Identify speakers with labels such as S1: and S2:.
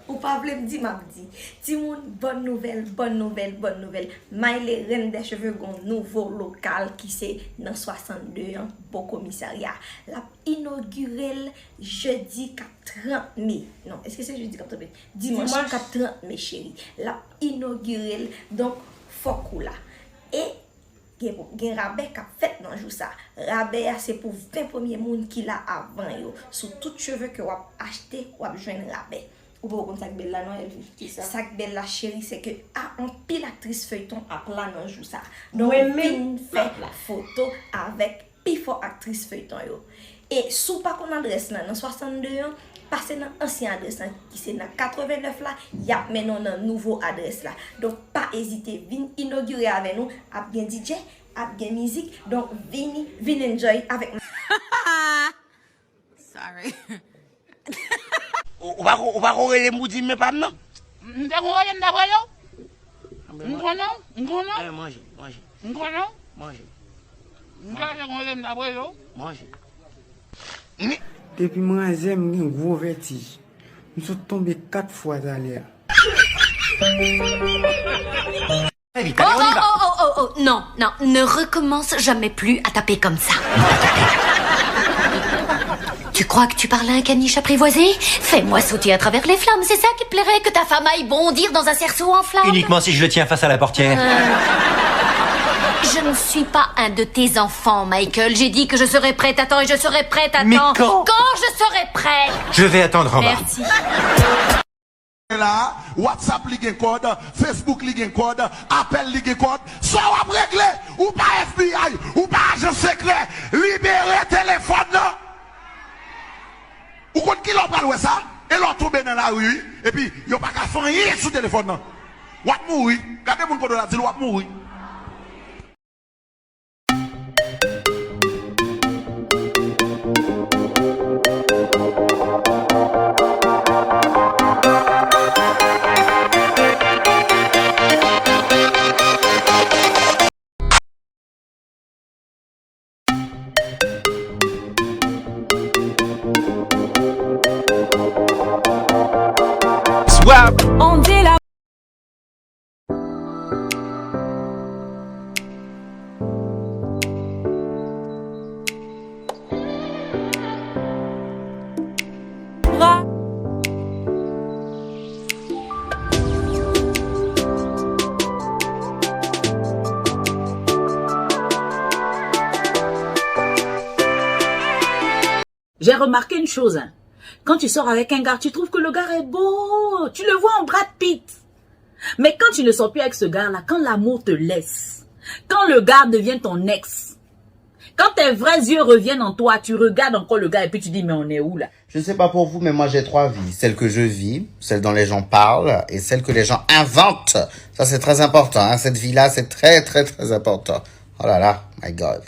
S1: Ou pas me dire, m'a dit. Timoun, bonne nouvelle, bonne nouvelle, bonne nouvelle. Maïle Reine des Cheveux, un nouveau local qui c'est dans 62 ans, beau commissariat. La inauguré jeudi 30 mai. Non, est-ce que c'est jeudi 30 mai? Dimanche 30 mai, chérie. La inauguré, donc, faut là. Et gen rabais qu'a fait dans jour ça. Rabais c'est pour 20 premiers monde qui l'a avant yo. Sur tout cheveux que vous acheté ou joindre rabais. Ou pas comme sac belle là non elle dit ça. Sac belle la chérie c'est que en pile actrice feuilleton à plan dans jour ça. Donc même fait la photo avec pifo actrice feuilleton yo. Et sous pas qu'on adresse là dans 62 ans passer dans ancien adresse qui c'est dans 89 là, y a maintenant un nouveau adresse là. Donc pas hésiter, venez inaugurer avec nous, a bien DJ, a bien musique. Donc venez enjoy avec nous.
S2: Sorry.
S3: Ou pas les moudis mais pas non.
S2: M'ta koye m'ta yo. M'kono.
S3: Manger.
S2: M'kono.
S3: Manger.
S2: M'ta koye yo.
S3: Manger.
S4: Depuis moi, j'aime un gros vertige. Nous sommes tombés 4 fois à l'air.
S5: Oh, oh, oh, non, ne recommence jamais plus à taper comme ça. Tu crois que tu parles à un caniche apprivoisé? Fais-moi sauter à travers les flammes, c'est ça qui te plairait, que ta femme aille bondir dans un cerceau en flammes?
S6: Uniquement si je le tiens face à la portière.
S5: Je ne suis pas un de tes enfants, Michael. J'ai dit que je serais prête à temps et je serai prête à temps.
S6: Mais quand
S5: je serai prête.
S6: Je vais attendre en bas.
S5: Merci.
S7: Là, WhatsApp ligue code, Facebook ligue code, appel ligue code, soit on réglé, ou pas FBI, ou pas agent secret, libérez téléphone là. Ou quand qui l'on parle ça, et l'on tombe dans la rue, et puis il n'y a pas qu'à faire rien sur le téléphone là. Ou à mourir, regardez mon code là, dit ou à mourir.
S8: On dit la
S9: J'ai remarqué une chose, hein. Quand tu sors avec un gars, tu trouves que le gars est beau. Tu le vois en Brad Pitt. Mais quand tu ne sors plus avec ce gars-là, quand l'amour te laisse, quand le gars devient ton ex, quand tes vrais yeux reviennent en toi, tu regardes encore le gars et puis tu dis, mais on est où là?
S10: Je ne sais pas pour vous, mais moi j'ai 3 vies. Celle que je vis, celle dont les gens parlent et celle que les gens inventent. Ça c'est très important, hein. Cette vie-là, c'est très, très, très important. Oh là là, my God.